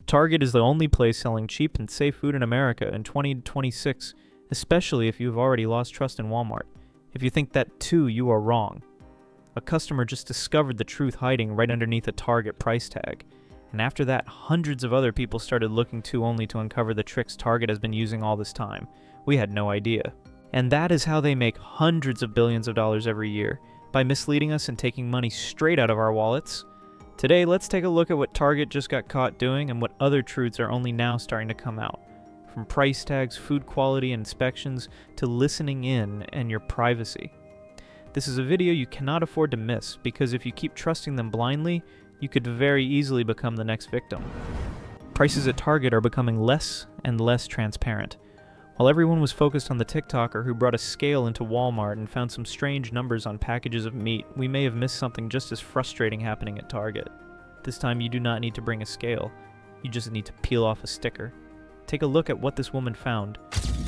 Target is the only place selling cheap and safe food in America in 2026, especially if you've already lost trust in Walmart. If you think that too, you are wrong. A customer just discovered the truth hiding right underneath a Target price tag. And after that, hundreds of other people started looking too only to uncover the tricks Target has been using all this time. We had no idea. And that is how they make hundreds of billions of dollars every year, by misleading us and taking money straight out of our wallets. Today, let's take a look at what Target just got caught doing and what other truths are only now starting to come out. From price tags, food quality and inspections, to listening in and your privacy. This is a video you cannot afford to miss, because if you keep trusting them blindly, you could very easily become the next victim. Prices at Target are becoming less and less transparent. While everyone was focused on the TikToker who brought a scale into Walmart and found some strange numbers on packages of meat, we may have missed something just as frustrating happening at Target. This time you do not need to bring a scale, you just need to peel off a sticker. Take a look at what this woman found.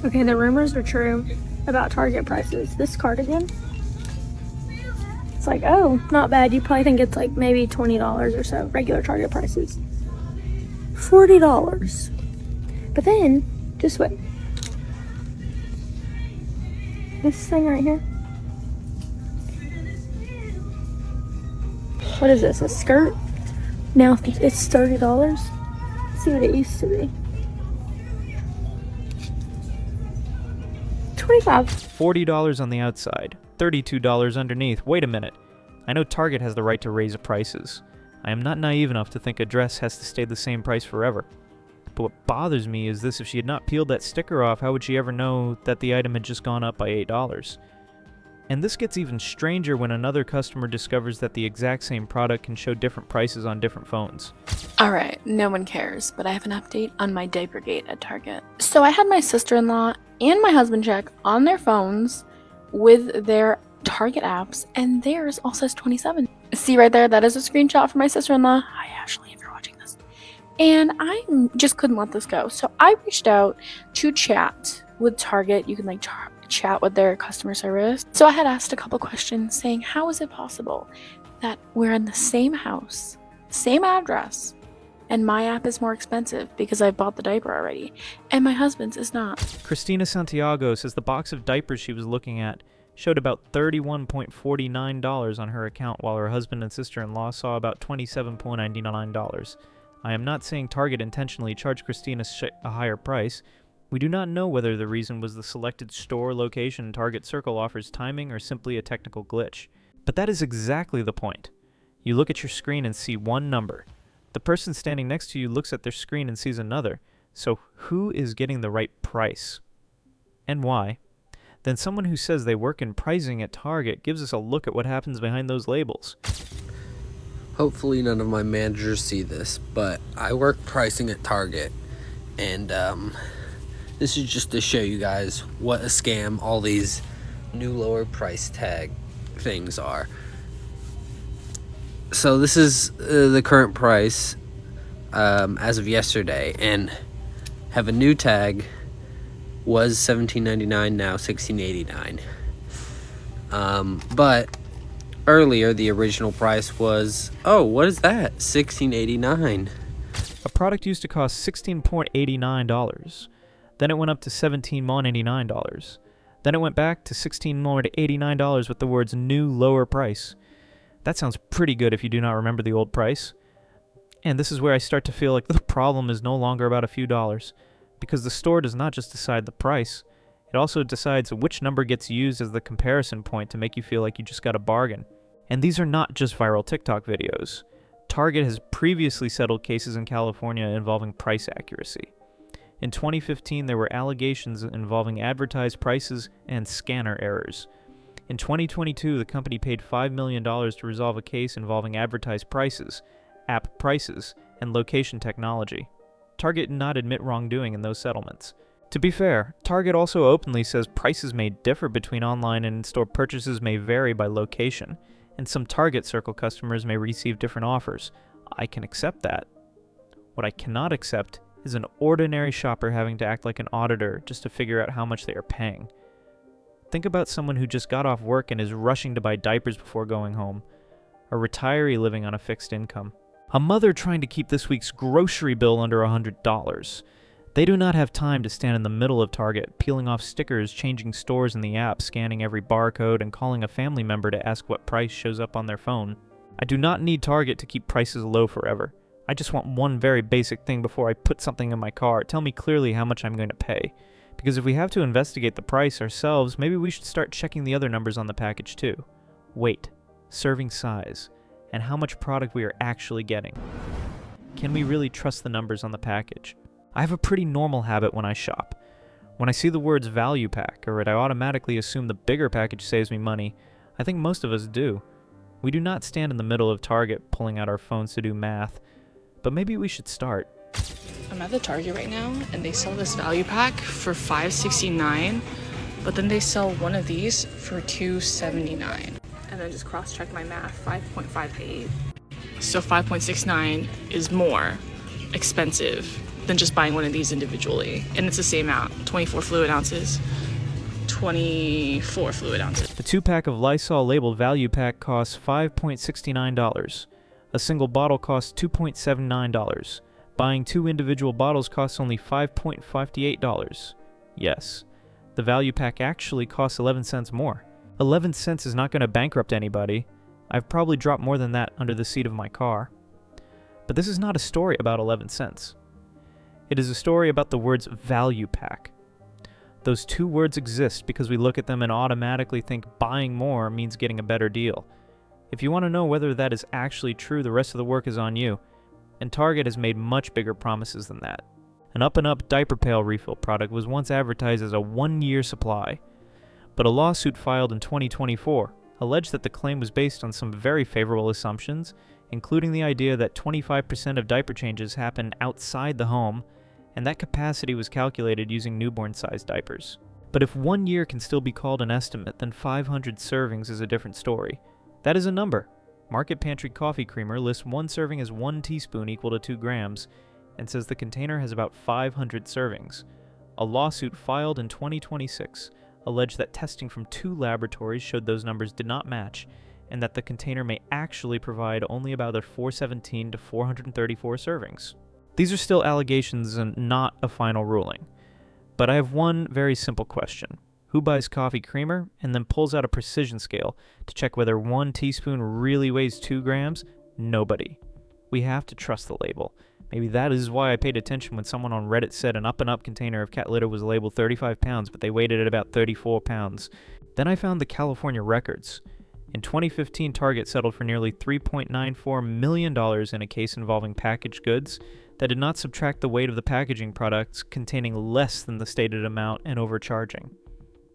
Okay, the rumors are true about Target prices. This cardigan, it's like, oh, not bad. You probably think it's like maybe $20 or so, regular Target prices. $40. But then, just wait. This thing right here. What is this, a skirt? Now it's $30. Let's see what it used to be. $25. $40 on the outside, $32 underneath. Wait a minute. I know Target has the right to raise prices. I am not naive enough to think a dress has to stay the same price forever. But what bothers me is this: if she had not peeled that sticker off, how would she ever know that the item had just gone up by $8? And this gets even stranger when another customer discovers that the exact same product can show different prices on different phones. Alright, no one cares, but I have an update on my diaper gate at Target. So I had my sister-in-law and my husband check on their phones with their Target apps, and theirs all says 27. See right there, that is a screenshot from my sister-in-law. Hi Ashley, if you're watching this. And I just couldn't let this go. So I reached out to chat with Target. You can like chat with their customer service. So I had asked a couple questions saying, how is it possible that we're in the same house, same address, and my app is more expensive because I bought the diaper already, and my husband's is not? Christina Santiago says the box of diapers she was looking at showed about $31.49 on her account, while her husband and sister-in-law saw about $27.99. I am not saying Target intentionally charged Christina a higher price. We do not know whether the reason was the selected store location Target Circle offers timing or simply a technical glitch. But that is exactly the point. You look at your screen and see one number. The person standing next to you looks at their screen and sees another. So who is getting the right price? And why? Then someone who says they work in pricing at Target gives us a look at what happens behind those labels. Hopefully none of my managers see this, but I work pricing at Target, and this is just to show you guys what a scam all these new lower price tag things are. So this is the current price as of yesterday, and have a new tag. Was $17.99, now $16.89. But earlier the original price was, oh, what is that? $16.89. A product used to cost $16.89. Then it went up to $17.99. Then it went back to $16.89 with the words new lower price. That sounds pretty good if you do not remember the old price. And this is where I start to feel like the problem is no longer about a few dollars. Because the store does not just decide the price, it also decides which number gets used as the comparison point to make you feel like you just got a bargain. And these are not just viral TikTok videos. Target has previously settled cases in California involving price accuracy. In 2015, there were allegations involving advertised prices and scanner errors. In 2022, the company paid $5 million to resolve a case involving advertised prices, app prices, and location technology. Target did not admit wrongdoing in those settlements. To be fair, Target also openly says prices may differ between online and in-store purchases may vary by location, and some Target Circle customers may receive different offers. I can accept that. What I cannot accept is an ordinary shopper having to act like an auditor just to figure out how much they are paying. Think about someone who just got off work and is rushing to buy diapers before going home, a retiree living on a fixed income. A mother trying to keep this week's grocery bill under $100. They do not have time to stand in the middle of Target, peeling off stickers, changing stores in the app, scanning every barcode, and calling a family member to ask what price shows up on their phone. I do not need Target to keep prices low forever. I just want one very basic thing before I put something in my cart. Tell me clearly how much I'm going to pay. Because if we have to investigate the price ourselves, maybe we should start checking the other numbers on the package too. Weight, serving size, and how much product we are actually getting. Can we really trust the numbers on the package? I have a pretty normal habit when I shop. When I see the words value pack, or I automatically assume the bigger package saves me money, I think most of us do. We do not stand in the middle of Target pulling out our phones to do math, but maybe we should start. I'm at the Target right now, and they sell this value pack for $5.69, but then they sell one of these for $2.79. And then just cross-check my math, 5.58. So 5.69 is more expensive than just buying one of these individually. And it's the same amount, 24 fluid ounces. 24 fluid ounces. The 2-pack of Lysol labeled value pack costs $5.69. A single bottle costs $2.79. Buying 2 individual bottles costs only $5.58. Yes, the value pack actually costs 11 cents more. 11 cents is not going to bankrupt anybody. I've probably dropped more than that under the seat of my car. But this is not a story about 11 cents. It is a story about the words value pack. Those 2 words exist because we look at them and automatically think buying more means getting a better deal. If you want to know whether that is actually true, the rest of the work is on you. And Target has made much bigger promises than that. An up-and-up diaper pail refill product was once advertised as a 1-year supply. But a lawsuit filed in 2024 alleged that the claim was based on some very favorable assumptions, including the idea that 25% of diaper changes happen outside the home, and that capacity was calculated using newborn-sized diapers. But if 1 year can still be called an estimate, then 500 servings is a different story. That is a number. Market Pantry Coffee Creamer lists 1 serving as 1 teaspoon equal to 2 grams, and says the container has about 500 servings. A lawsuit filed in 2026 alleged that testing from 2 laboratories showed those numbers did not match, and that the container may actually provide only about 417 to 434 servings. These are still allegations and not a final ruling. But I have one very simple question. Who buys coffee creamer and then pulls out a precision scale to check whether 1 teaspoon really weighs 2 grams? Nobody. We have to trust the label. Maybe that is why I paid attention when someone on Reddit said an up-and-up container of cat litter was labeled 35 pounds, but they weighed it at about 34 pounds. Then I found the California records. In 2015, Target settled for nearly $3.94 million in a case involving packaged goods that did not subtract the weight of the packaging products containing less than the stated amount and overcharging.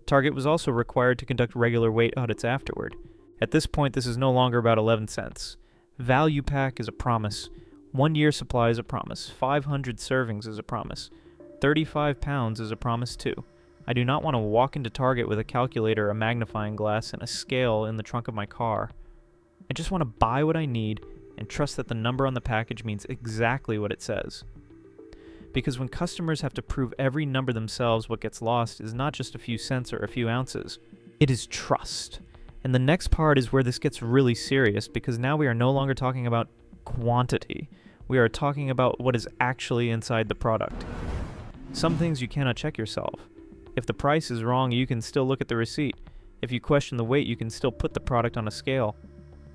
Target was also required to conduct regular weight audits afterward. At this point, this is no longer about 11 cents. Value pack is a promise. 1 year supply is a promise. 500 servings is a promise. 35 pounds is a promise too. I do not want to walk into Target with a calculator, a magnifying glass, and a scale in the trunk of my car. I just want to buy what I need and trust that the number on the package means exactly what it says. Because when customers have to prove every number themselves, what gets lost is not just a few cents or a few ounces. It is trust. And the next part is where this gets really serious, because now we are no longer talking about quantity. We are talking about what is actually inside the product. Some things you cannot check yourself. If the price is wrong, you can still look at the receipt. If you question the weight, you can still put the product on a scale.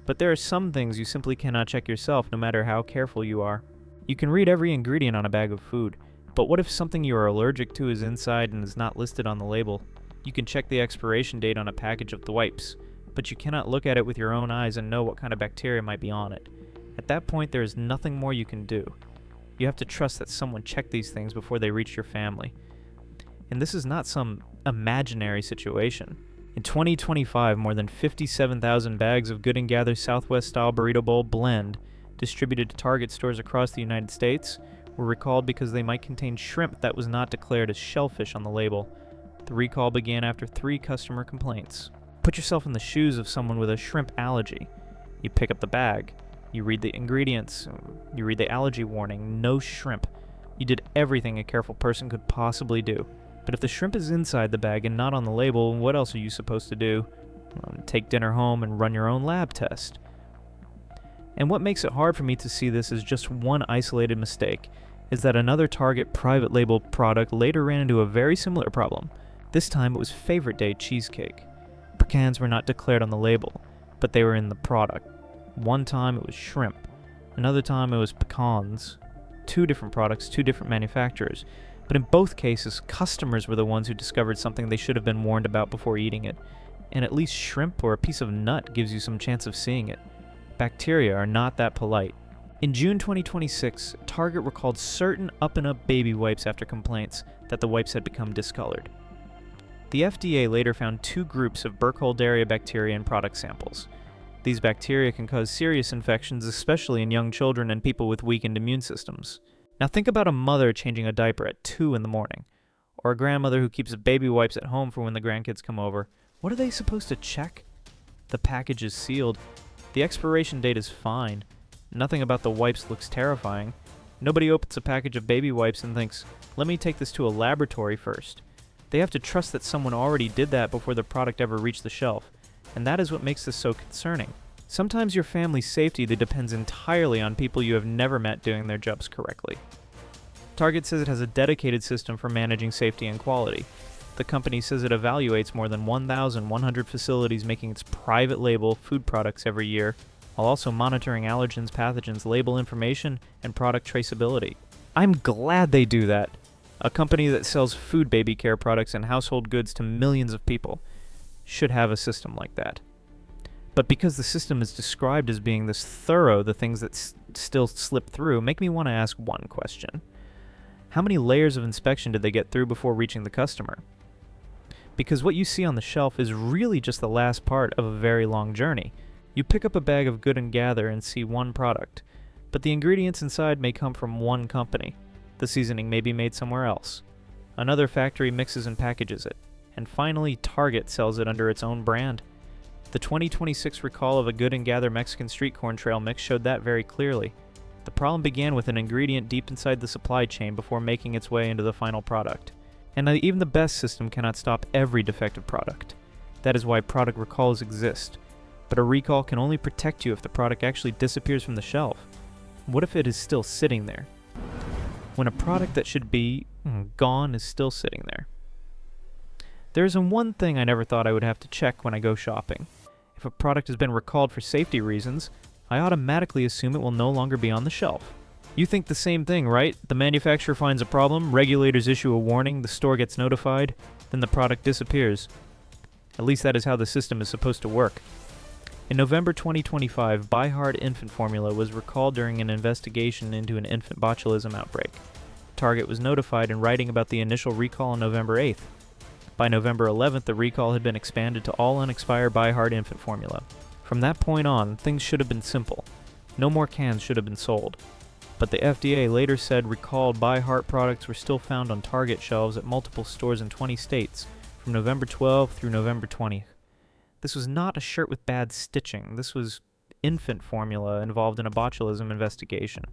But there are some things you simply cannot check yourself, no matter how careful you are. You can read every ingredient on a bag of food, but what if something you are allergic to is inside and is not listed on the label? You can check the expiration date on a package of the wipes, but you cannot look at it with your own eyes and know what kind of bacteria might be on it. At that point, there is nothing more you can do. You have to trust that someone checked these things before they reach your family. And this is not some imaginary situation. In 2025, more than 57,000 bags of Good & Gather Southwest-style burrito bowl blend, distributed to Target stores across the United States, were recalled because they might contain shrimp that was not declared as shellfish on the label. The recall began after 3 customer complaints. Put yourself in the shoes of someone with a shrimp allergy. You pick up the bag. You read the ingredients. You read the allergy warning. No shrimp. You did everything a careful person could possibly do. But if the shrimp is inside the bag and not on the label, what else are you supposed to do? Take dinner home and run your own lab test. And what makes it hard for me to see this as just one isolated mistake is that another Target private label product later ran into a very similar problem. This time it was Favorite Day cheesecake. Pecans were not declared on the label, but they were in the product. One time it was shrimp, another time it was pecans. Two different products, two different manufacturers, but in both cases, customers were the ones who discovered something they should have been warned about before eating it. And at least shrimp or a piece of nut gives you some chance of seeing it. Bacteria are not that polite. In June 2026, Target recalled certain up-and-up baby wipes after complaints that the wipes had become discolored. The FDA later found 2 groups of Burkholderia bacteria in product samples. These bacteria can cause serious infections, especially in young children and people with weakened immune systems. Now think about a mother changing a diaper at 2 in the morning, or a grandmother who keeps baby wipes at home for when the grandkids come over. What are they supposed to check? The package is sealed. The expiration date is fine. Nothing about the wipes looks terrifying. Nobody opens a package of baby wipes and thinks, let me take this to a laboratory first. They have to trust that someone already did that before the product ever reached the shelf, and that is what makes this so concerning. Sometimes your family's safety depends entirely on people you have never met doing their jobs correctly. Target says it has a dedicated system for managing safety and quality. The company says it evaluates more than 1,100 facilities making its private label food products every year, while also monitoring allergens, pathogens, label information, and product traceability. I'm glad they do that. A company that sells food baby care products and household goods to millions of people should have a system like that. But because the system is described as being this thorough, the things that still slip through make me want to ask one question. How many layers of inspection did they get through before reaching the customer? Because what you see on the shelf is really just the last part of a very long journey. You pick up a bag of Good and Gather and see one product, but the ingredients inside may come from one company. The seasoning may be made somewhere else. Another factory mixes and packages it. And finally, Target sells it under its own brand. The 2026 recall of a Good and Gather Mexican street corn trail mix showed that very clearly. The problem began with an ingredient deep inside the supply chain before making its way into the final product. And even the best system cannot stop every defective product. That is why product recalls exist. But a recall can only protect you if the product actually disappears from the shelf. What if it is still sitting there? When a product that should be gone is still sitting there. There is one thing I never thought I would have to check when I go shopping. If a product has been recalled for safety reasons, I automatically assume it will no longer be on the shelf. You think the same thing, right? The manufacturer finds a problem, regulators issue a warning, the store gets notified, then the product disappears. At least that is how the system is supposed to work. In November 2025, ByHeart infant formula was recalled during an investigation into an infant botulism outbreak. Target was notified in writing about the initial recall on November 8th. By November 11th, the recall had been expanded to all unexpired ByHeart infant formula. From that point on, things should have been simple. No more cans should have been sold. But the FDA later said recalled ByHeart products were still found on Target shelves at multiple stores in 20 states from November 12th through November 20th. This was not a shirt with bad stitching. This was infant formula involved in a botulism investigation,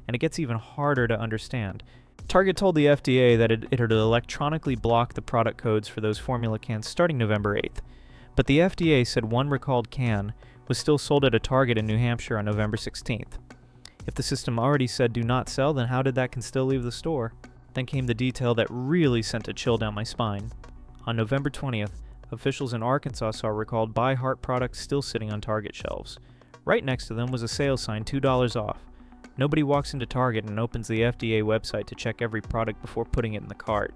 and it gets even harder to understand. Target told the FDA that it had electronically blocked the product codes for those formula cans starting November 8th, but the FDA said one recalled can was still sold at a Target in New Hampshire on November 16th. If the system already said do not sell, then how did that can still leave the store? Then came the detail that really sent a chill down my spine. On November 20th, officials in Arkansas saw recalled ByHeart products still sitting on Target shelves. Right next to them was a sales sign, $2 off. Nobody walks into Target and opens the FDA website to check every product before putting it in the cart.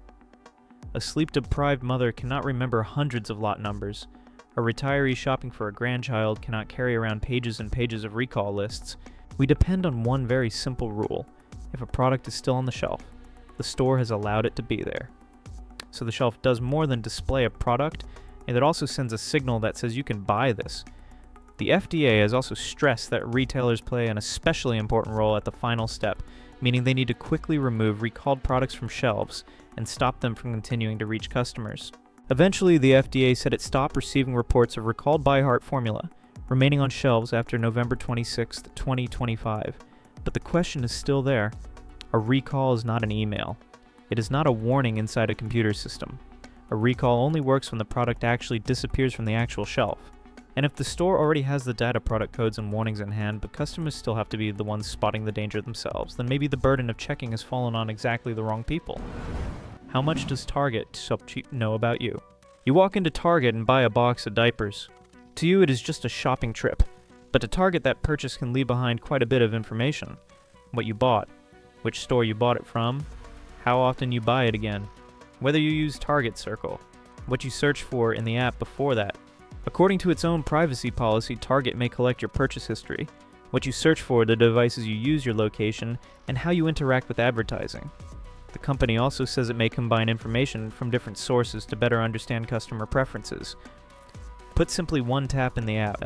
A sleep-deprived mother cannot remember hundreds of lot numbers. A retiree shopping for a grandchild cannot carry around pages and pages of recall lists. We depend on one very simple rule. If a product is still on the shelf, the store has allowed it to be there. So the shelf does more than display a product, and it also sends a signal that says you can buy this. The FDA has also stressed that retailers play an especially important role at the final step, meaning they need to quickly remove recalled products from shelves and stop them from continuing to reach customers. Eventually, the FDA said it stopped receiving reports of recalled ByHeart formula remaining on shelves after November 26, 2025. But the question is still there. A recall is not an email. It is not a warning inside a computer system. A recall only works when the product actually disappears from the actual shelf. And if the store already has the data, product codes, and warnings in hand, but customers still have to be the ones spotting the danger themselves, then maybe the burden of checking has fallen on exactly the wrong people. How much does Target know about you? You walk into Target and buy a box of diapers. To you, it is just a shopping trip. But to Target, that purchase can leave behind quite a bit of information. What you bought, which store you bought it from, how often you buy it again, whether you use Target Circle, what you search for in the app before that. According to its own privacy policy, Target may collect your purchase history, what you search for, the devices you use, your location, and how you interact with advertising. The company also says it may combine information from different sources to better understand customer preferences. Put simply, one tap in the app,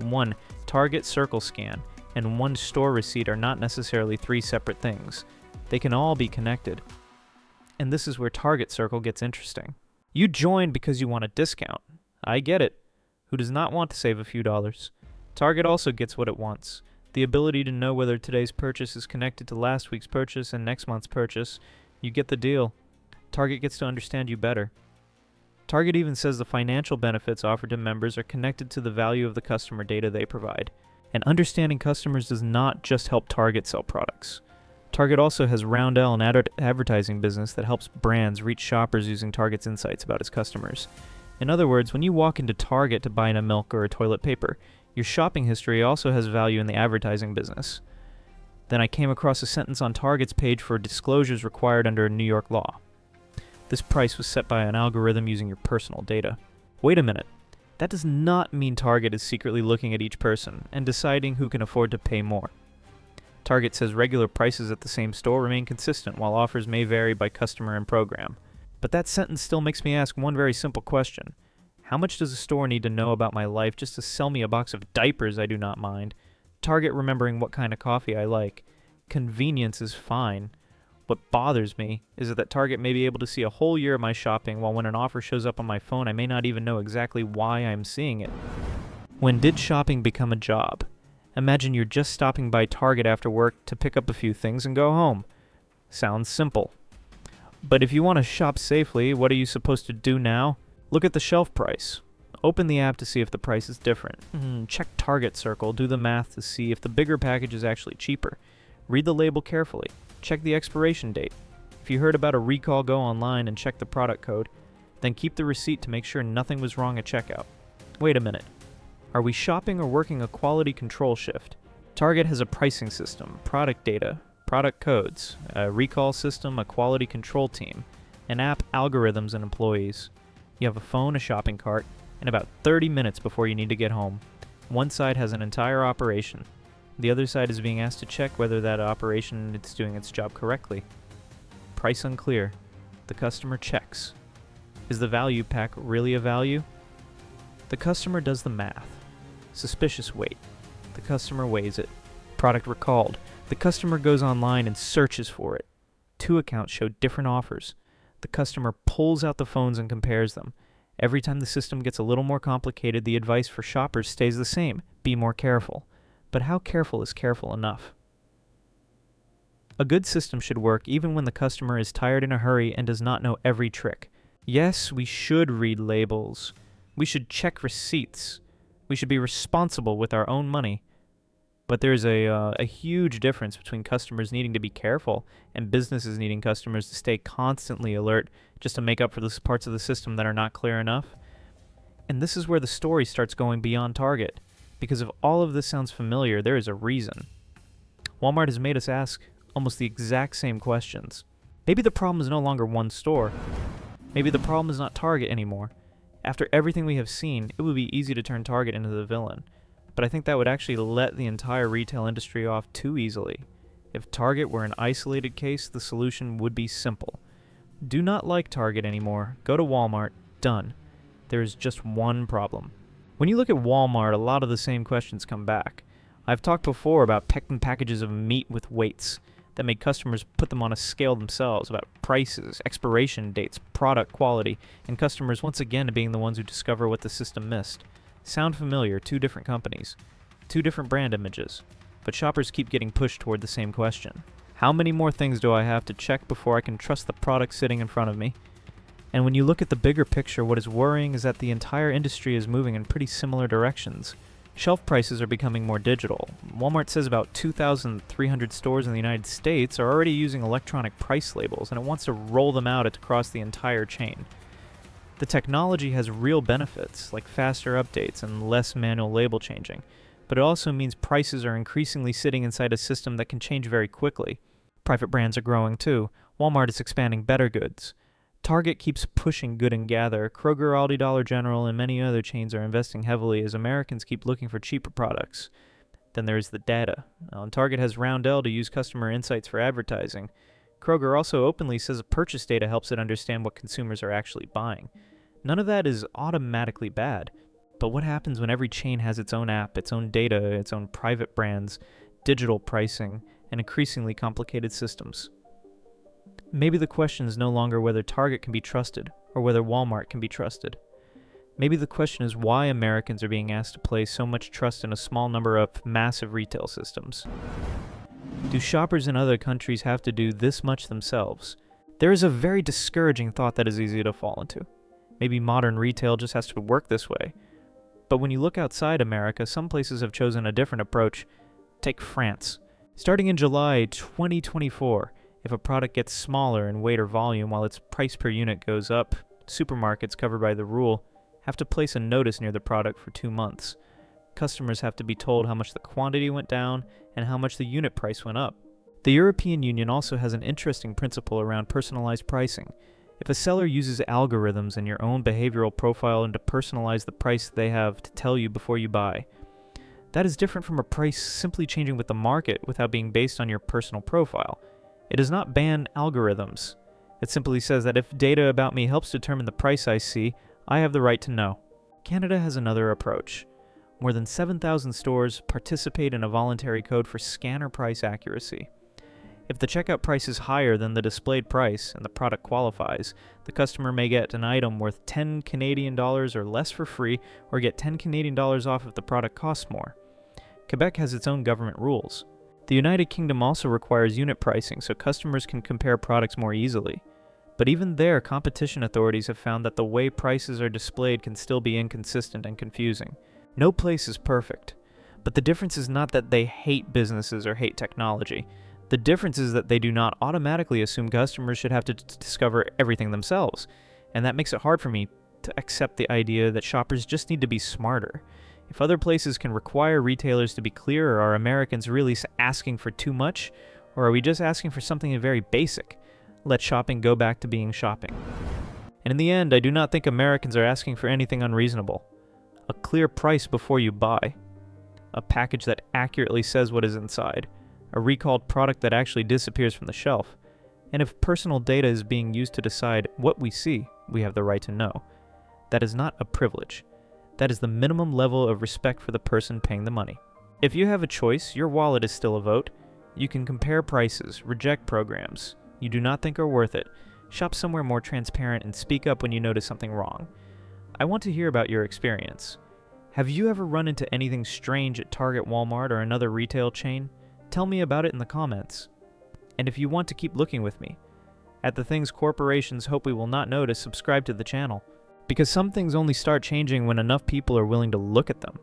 one Target Circle scan, and one store receipt are not necessarily three separate things. They can all be connected. And this is where Target Circle gets interesting. You joined because you want a discount. I get it. Who does not want to save a few dollars? Target also gets what it wants. The ability to know whether today's purchase is connected to last week's purchase and next month's purchase. You get the deal. Target gets to understand you better. Target even says the financial benefits offered to members are connected to the value of the customer data they provide. And understanding customers does not just help Target sell products. Target also has Roundel, an advertising business that helps brands reach shoppers using Target's insights about its customers. In other words, when you walk into Target to buy a milk or a toilet paper, your shopping history also has value in the advertising business. Then I came across a sentence on Target's page for disclosures required under New York law. This price was set by an algorithm using your personal data. Wait a minute. That does not mean Target is secretly looking at each person and deciding who can afford to pay more. Target says regular prices at the same store remain consistent, while offers may vary by customer and program. But that sentence still makes me ask one very simple question. How much does a store need to know about my life just to sell me a box of diapers I do not mind? Target remembering what kind of coffee I like. Convenience is fine. What bothers me is that Target may be able to see a whole year of my shopping, while when an offer shows up on my phone, I may not even know exactly why I'm seeing it. When did shopping become a job? Imagine you're just stopping by Target after work to pick up a few things and go home. Sounds simple. But if you want to shop safely, what are you supposed to do now? Look at the shelf price. Open the app to see if the price is different. Check Target Circle, do the math to see if the bigger package is actually cheaper. Read the label carefully. Check the expiration date. If you heard about a recall, go online and check the product code. Then keep the receipt to make sure nothing was wrong at checkout. Wait a minute. Are we shopping or working a quality control shift? Target has a pricing system, product data, product codes, a recall system, a quality control team, an app, algorithms, and employees. You have a phone, a shopping cart, and about 30 minutes before you need to get home. One side has an entire operation. The other side is being asked to check whether that operation is doing its job correctly. Price unclear. The customer checks. Is the value pack really a value? The customer does the math. Suspicious weight. The customer weighs it. Product recalled. The customer goes online and searches for it. Two accounts show different offers. The customer pulls out the phones and compares them. Every time the system gets a little more complicated, the advice for shoppers stays the same. Be more careful. But how careful is careful enough? A good system should work even when the customer is tired, in a hurry, and does not know every trick. Yes, we should read labels. We should check receipts. We should be responsible with our own money. But there's a huge difference between customers needing to be careful and businesses needing customers to stay constantly alert just to make up for the parts of the system that are not clear enough. And this is where the story starts going beyond Target. Because if all of this sounds familiar, there is a reason. Walmart has made us ask almost the exact same questions. Maybe the problem is no longer one store. Maybe the problem is not Target anymore. After everything we have seen, it would be easy to turn Target into the villain. But I think that would actually let the entire retail industry off too easily. If Target were an isolated case, the solution would be simple. Do not like Target anymore. Go to Walmart. Done. There is just one problem. When you look at Walmart, a lot of the same questions come back. I've talked before about packing packages of meat with weights that make customers put them on a scale themselves, about prices, expiration dates, product quality, and customers once again being the ones who discover what the system missed. Sound familiar? Two different companies, two different brand images, but shoppers keep getting pushed toward the same question. How many more things do I have to check before I can trust the product sitting in front of me? And when you look at the bigger picture, what is worrying is that the entire industry is moving in pretty similar directions. Shelf prices are becoming more digital. Walmart says about 2,300 stores in the United States are already using electronic price labels, and it wants to roll them out across the entire chain. The technology has real benefits, like faster updates and less manual label changing, but it also means prices are increasingly sitting inside a system that can change very quickly. Private brands are growing too. Walmart is expanding better goods. Target keeps pushing Good and Gather. Kroger, Aldi, Dollar General, and many other chains are investing heavily as Americans keep looking for cheaper products. Then there is the data. Target has Roundel to use customer insights for advertising. Kroger also openly says purchase data helps it understand what consumers are actually buying. None of that is automatically bad. But what happens when every chain has its own app, its own data, its own private brands, digital pricing, and increasingly complicated systems? Maybe the question is no longer whether Target can be trusted or whether Walmart can be trusted. Maybe the question is why Americans are being asked to place so much trust in a small number of massive retail systems. Do shoppers in other countries have to do this much themselves? There is a very discouraging thought that is easy to fall into. Maybe modern retail just has to work this way. But when you look outside America, some places have chosen a different approach. Take France. Starting in July 2024, if a product gets smaller in weight or volume while its price per unit goes up, supermarkets covered by the rule have to place a notice near the product for 2 months. Customers have to be told how much the quantity went down and how much the unit price went up. The European Union also has an interesting principle around personalized pricing. If a seller uses algorithms in your own behavioral profile and to personalize the price they have to tell you before you buy, that is different from a price simply changing with the market without being based on your personal profile. It does not ban algorithms. It simply says that if data about me helps determine the price I see, I have the right to know. Canada has another approach. More than 7,000 stores participate in a voluntary code for scanner price accuracy. If the checkout price is higher than the displayed price and the product qualifies, the customer may get an item worth $10 Canadian or less for free, or get $10 Canadian off if the product costs more. Quebec has its own government rules. The United Kingdom also requires unit pricing so customers can compare products more easily. But even there, competition authorities have found that the way prices are displayed can still be inconsistent and confusing. No place is perfect. But the difference is not that they hate businesses or hate technology. The difference is that they do not automatically assume customers should have to discover everything themselves. And that makes it hard for me to accept the idea that shoppers just need to be smarter. If other places can require retailers to be clearer, are Americans really asking for too much? Or are we just asking for something very basic? Let shopping go back to being shopping. And in the end, I do not think Americans are asking for anything unreasonable. A clear price before you buy. A package that accurately says what is inside. A recalled product that actually disappears from the shelf. And if personal data is being used to decide what we see, we have the right to know. That is not a privilege. That is the minimum level of respect for the person paying the money. If you have a choice, your wallet is still a vote. You can compare prices, reject programs you do not think are worth it, shop somewhere more transparent, and speak up when you notice something wrong. I want to hear about your experience. Have you ever run into anything strange at Target, Walmart, or another retail chain? Tell me about it in the comments. And if you want to keep looking with me at the things corporations hope we will not notice, subscribe to the channel. Because some things only start changing when enough people are willing to look at them.